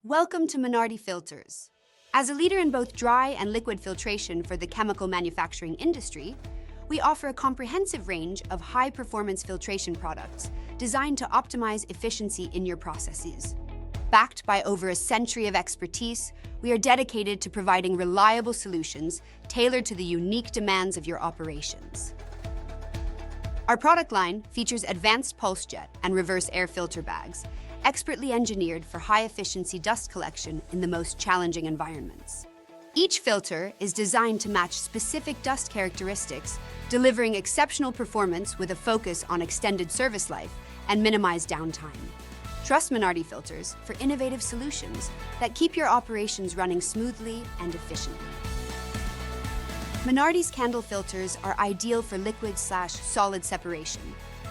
Welcome to Menardi Filters. As a leader in both dry and liquid filtration for the chemical manufacturing industry, we offer a comprehensive range of high-performance filtration products designed to optimize efficiency in your processes. Backed by over a century of expertise, we are dedicated to providing reliable solutions tailored to the unique demands of your operations. Our product line features advanced pulse jet and reverse air filter bags, expertly engineered for high-efficiency dust collection in the most challenging environments. Each filter is designed to match specific dust characteristics, delivering exceptional performance with a focus on extended service life and minimized downtime. Trust Menardi Filters for innovative solutions that keep your operations running smoothly and efficiently. Menardi's candle filters are ideal for liquid/solid separation,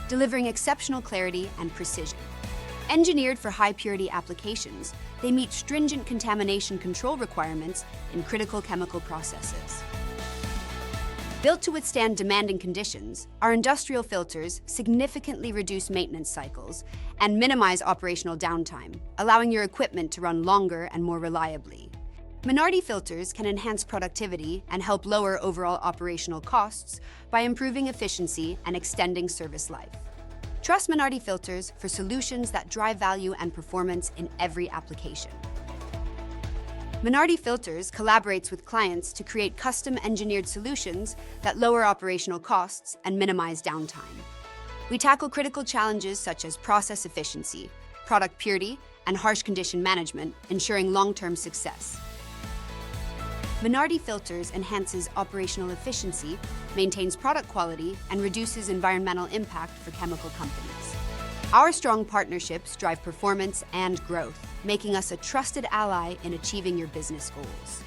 delivering exceptional clarity and precision. Engineered for high-purity applications, they meet stringent contamination control requirements in critical chemical processes. Built to withstand demanding conditions, our industrial filters significantly reduce maintenance cycles and minimize operational downtime, allowing your equipment to run longer and more reliably. Menardi filters can enhance productivity and help lower overall operational costs by improving efficiency and extending service life. Trust Menardi Filters for solutions that drive value and performance in every application. Menardi Filters collaborates with clients to create custom-engineered solutions that lower operational costs and minimize downtime. We tackle critical challenges such as process efficiency, product purity, and harsh condition management, ensuring long-term success. Menardi Filters enhances operational efficiency, maintains product quality, and reduces environmental impact for chemical companies. Our strong partnerships drive performance and growth, making us a trusted ally in achieving your business goals.